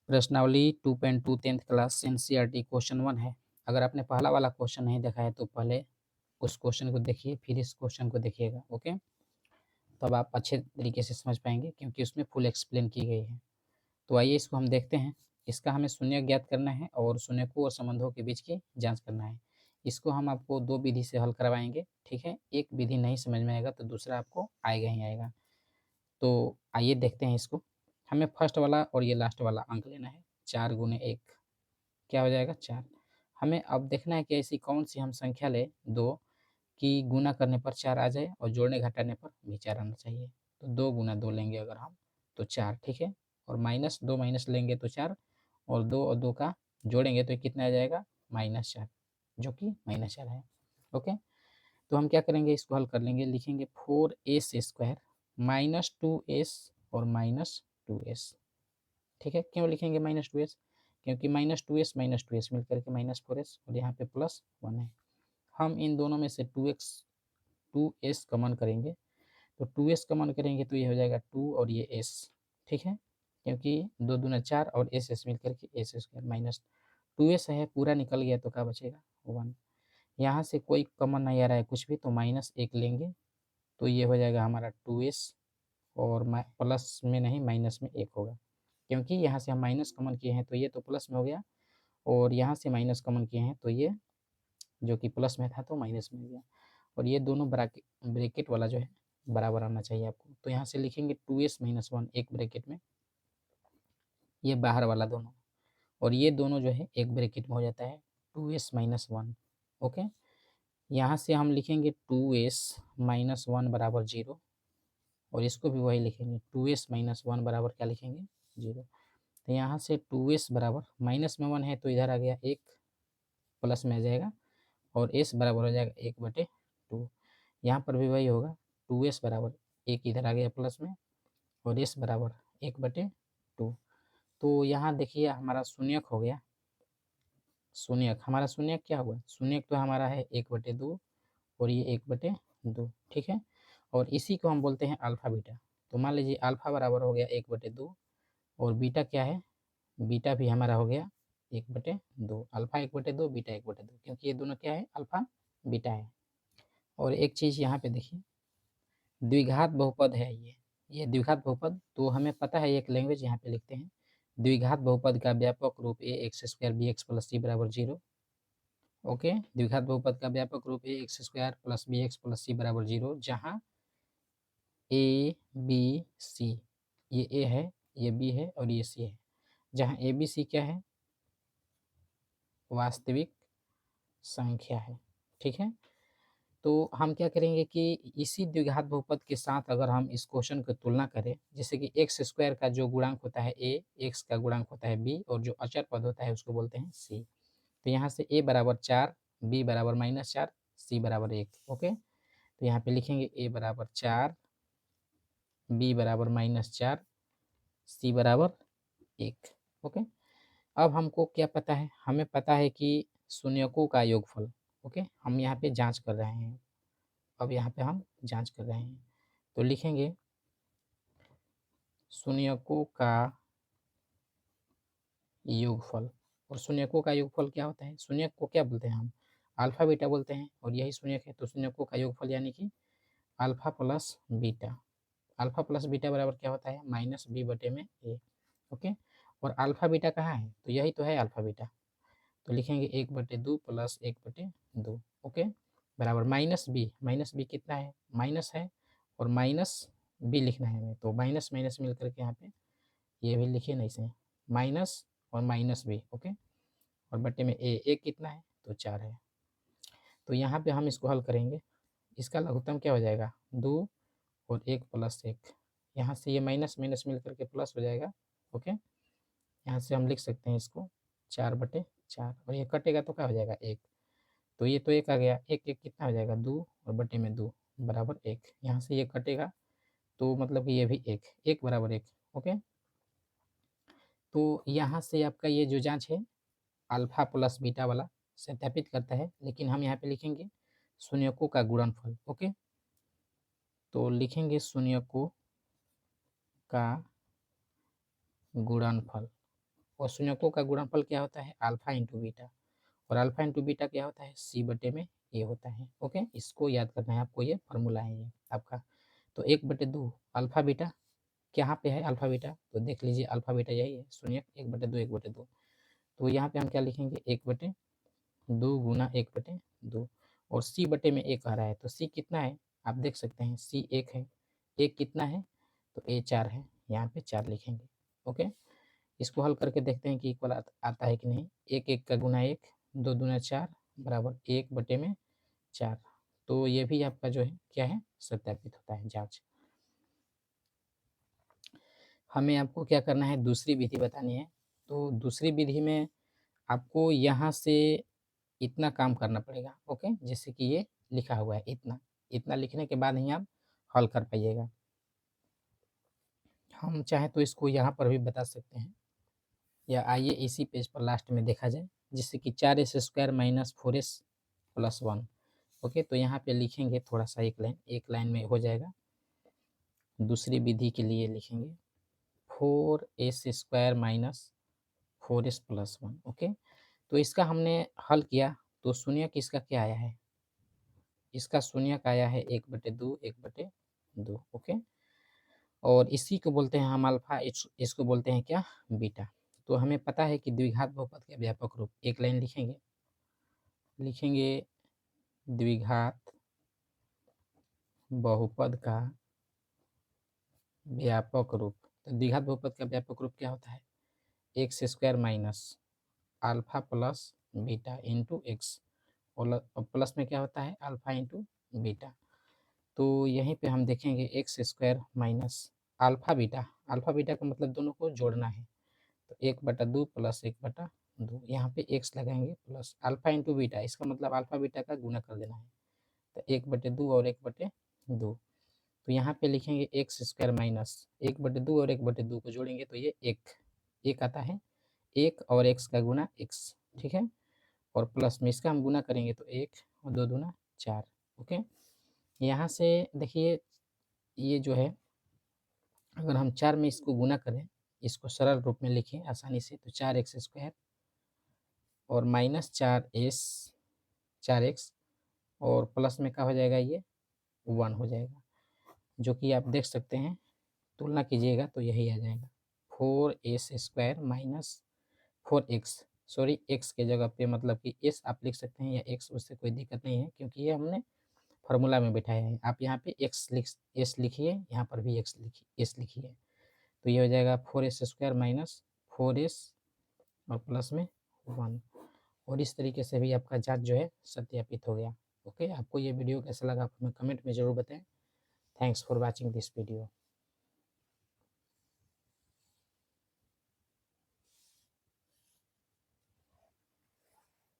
प्रश्नावली 2.2 10th class NCERT question 1 है। अगर आपने पहला वाला क्वेश्चन नहीं देखा है तो पहले उस क्वेश्चन को देखिए, फिर इस क्वेश्चन को देखिएगा। ओके, तब आप अच्छे तरीके से समझ पाएंगे क्योंकि उसमें फुल एक्सप्लेन की गई है। तो आइए इसको हम देखते हैं। इसका हमें शून्य ज्ञात करना है और शून्यकों और संबंधों के बीच की जांच करना है। इसको हम आपको दो विधि से हल करवाएंगे, ठीक है। एक विधि नहीं समझ में आएगा तो दूसरा आपको आएगा ही आएगा। तो आइए देखते हैं इसको। हमें फर्स्ट वाला और ये लास्ट वाला अंक लेना है। 4 गुने 1 क्या हो जाएगा 4। हमें अब देखना है कि ऐसी कौन सी हम संख्या ले दो कि गुना करने पर 4 आ जाए और जोड़ने घटाने पर भी 4 आना चाहिए। तो 2 गुना 2 लेंगे अगर हम तो 4, ठीक है। और माइनस 2 माइनस लेंगे तो 4, और 2 और 2 का जोड़ेंगे तो कितना आ जाएगा -4, जो कि -4 है। ओके, तो हम क्या करेंगे, इसको हल कर लेंगे। लिखेंगे 4s² -2s और -2s, ठीक है। क्यों लिखेंगे -2s? क्योंकि -2s मिल करके -4s और यहाँ पे +1 है। हम इन दोनों में से 2s कॉमन करेंगे, तो 2s कॉमन करेंगे तो ये हो जाएगा 2 और ये s, ठीक है। क्योंकि 2 दूना 4 और s मिल करके s² -2s है, पूरा निकल गया तो क्या बचेगा 1। यहाँ से कोई कॉमन नहीं आ रहा है कुछ भी, तो -1 लेंगे तो ये हो जाएगा हमारा 2s, और प्लस में नहीं माइनस में 1 होगा। क्योंकि यहाँ से हम माइनस कॉमन किए हैं तो ये तो प्लस में हो गया, और यहाँ से माइनस कॉमन किए हैं तो ये जो कि प्लस में था तो माइनस में हो गया। और ये दोनों ब्रैकेट वाला जो है बराबर आना चाहिए आपको। तो यहाँ से लिखेंगे 2s - 1 एक ब्रैकेट में, ये बाहर वाला दोनों, और ये दोनों जो है एक ब्रैकेट में हो जाता है 2s - 1। ओके, यहाँ से हम लिखेंगे 2s - 1 बराबर 0, और इसको भी वही लिखेंगे 2s - 1 बराबर क्या लिखेंगे 0। तो यहाँ से 2s बराबर माइनस में 1 है तो इधर आ गया 1, प्लस में आ जाएगा, और s बराबर हो जाएगा 1/2। यहाँ पर भी वही होगा, 2s बराबर 1 इधर आ गया प्लस में, और s बराबर 1/2। तो यहाँ देखिए हमारा शून्यक हो गया। शून्यक हमारा शून्यक क्या हुआ, शून्यक तो हमारा है 1/2 और ये 1/2, ठीक है। और इसी को हम बोलते हैं अल्फा बीटा। तो मान लीजिए अल्फा बराबर हो गया 1/2, और बीटा क्या है, बीटा भी हमारा हो गया 1/2। अल्फा 1/2, बीटा 1/2, क्योंकि ये दोनों क्या है अल्फा बीटा है। और एक चीज़ यहाँ पे देखिए, द्विघात बहुपद है ये द्विघात बहुपद, तो हमें पता है एक लैंग्वेज यहाँ पे लिखते हैं। द्विघात बहुपद का व्यापक रूप ax² bx + c बराबर 0। ओके, द्विघात बहुपद का व्यापक रूप ax² + bx + c बराबर 0, जहाँ ए बी सी, ये ए है, ये बी है और ये सी है। जहाँ ए बी सी क्या है, वास्तविक संख्या है, ठीक है। तो हम क्या करेंगे कि इसी द्विघात बहुपद के साथ अगर हम इस क्वेश्चन की तुलना करें, जैसे कि x² का जो गुणांक होता है a, x का गुणांक होता है b, और जो अचर पद होता है उसको बोलते हैं c। तो यहाँ से a बराबर 4, b बराबर -4, c बराबर 1। ओके, तो यहाँ पे लिखेंगे a बराबर 4, b बराबर -4, c बराबर 1। ओके, अब हमको क्या पता है, हमें पता है कि शून्यकों का योगफल। ओके, हम यहाँ पे जांच कर रहे हैं। अब यहाँ पे हम जांच कर रहे हैं, तो लिखेंगे शून्यकों का योगफल। और शून्यकों का योगफल क्या होता है, शून्यक को क्या बोलते हैं हम, अल्फा बीटा बोलते हैं, और यही शून्यक है। तो शून्यकों का योगफल यानी कि alpha plus beta. Alpha plus beta बराबर क्या होता है -b/a। ओके, और अल्फा बीटा कहाँ है, तो यही तो है अल्फा बीटा। तो लिखेंगे 1/2 + 1/2। ओके, बराबर -b कितना है, माइनस है, और -b लिखना है हमें, तो माइनस माइनस मिल करके यहाँ पे ये भी लिखिए नहीं से, माइनस और -b। ओके, और बटे में a कितना है तो 4 है। तो यहाँ पे हम इसको हल करेंगे, इसका लघुत्तम क्या हो जाएगा 2 और 1 + 1। यहाँ से ये माइनस माइनस मिल करके प्लस हो जाएगा। ओके, यहाँ से हम लिख सकते हैं इसको 4/4, और ये कटेगा तो क्या हो जाएगा 1। तो ये तो 1 आ गया, 1 1 कितना हो जाएगा 2, और बटे में 2 बराबर 1। यहाँ से ये कटेगा तो मतलब कि ये भी 1, 1 बराबर 1। ओके, तो यहाँ से आपका ये जो जांच है अल्फा प्लस बीटा वाला सत्यापित करता है। लेकिन हम यहाँ पे लिखेंगे शून्यकों का गुणनफल। ओके, तो लिखेंगे शून्यकों का गुणनफल। और शून्यकों का गुणनफल क्या होता है? अल्फा इंटू बीटा, और अल्फा इंटू बीटा क्या होता है? सी बटे में ए होता है। ओके, इसको याद करना है आपको, ये फॉर्मूला है ये आपका। तो 1/2 अल्फा बीटा कहाँ पे है? अल्फा बीटा तो देख लीजिए, अल्फा बीटा यही है शून्य, 1/2 1/2। तो यहाँ पे हम क्या लिखेंगे? 1/2 गुना 1/2, और सी बटे में ए कह रहा है, तो सी कितना है आप देख सकते हैं, सी 1 है, ए कितना है? तो ए 4 है, यहाँ पे 4 लिखेंगे। ओके, इसको हल करके देखते हैं कि इक्वल आता है कि नहीं। 1 का गुना 1, 2 दूना 4 बराबर 1/4। तो ये भी आपका जो है क्या है? सत्यापित होता है, जांच। हमें आपको क्या करना है? दूसरी विधि बतानी है। तो दूसरी विधि में आपको यहाँ से इतना काम करना पड़ेगा। ओके, जैसे कि ये लिखा हुआ है इतना, इतना लिखने के बाद ही आप हल कर पाइएगा। हम चाहें तो इसको यहाँ पर भी बता सकते हैं, या आइए इसी पेज पर लास्ट में देखा जाए, जिससे कि 4s² minus 4s plus 1। Okay, तो यहाँ पे लिखेंगे थोड़ा सा, एक लाइन में हो जाएगा। दूसरी विधि के लिए लिखेंगे 4s² minus 4s plus 1। Okay, तो इसका हमने हल किया, तो शून्य किसका क्या आया है? इसका शून्य का आया है 1/2 1/2। ओके, और इसी को बोलते हैं हम अल्फा, इसको बोलते हैं क्या? बीटा। तो हमें पता है कि द्विघात बहुपद का व्यापक रूप, एक लाइन लिखेंगे द्विघात बहुपद का व्यापक रूप। तो द्विघात बहुपद का व्यापक रूप क्या होता है? x² minus alpha plus beta into x, और प्लस में क्या होता है? Alpha into beta. तो यहीं पे हम देखेंगे x² माइनस अल्फा बीटा का मतलब दोनों को जोड़ना है, तो 1/2 प्लस 1/2, यहाँ पे x लगाएंगे प्लस अल्फा इंटू बीटा, इसका मतलब अल्फा बीटा का गुना कर देना है, तो 1/2 और 1/2। तो यहाँ पे लिखेंगे x² माइनस 1/2 और 1/2 को जोड़ेंगे तो ये एक आता है, 1 और x का गुना x, ठीक है, और प्लस में इसका हम गुना करेंगे तो 1 और 2 दूना 4। ओके, यहाँ से देखिए ये जो है, अगर हम 4 में इसको गुना करें, इसको सरल रूप में लिखें आसानी से, तो 4x² और माइनस 4x, और प्लस में क्या हो जाएगा? ये 1 हो जाएगा, जो कि आप देख सकते हैं, तुलना कीजिएगा तो यही आ जाएगा 4s² minus 4x। Sorry, x के जगह पे मतलब कि s आप लिख सकते हैं या x, उससे कोई दिक्कत नहीं है, क्योंकि ये हमने फार्मूला में बिठाया है। आप यहाँ पे s लिखिए, यहाँ पर भी s लिखिए, तो ये हो जाएगा 4s² माइनस 4s और प्लस में 1। और इस तरीके से भी आपका जांच जो है सत्यापित हो गया। ओके, आपको ये वीडियो कैसा लगा आप हमें कमेंट में ज़रूर बताएं। Thanks for watching this video.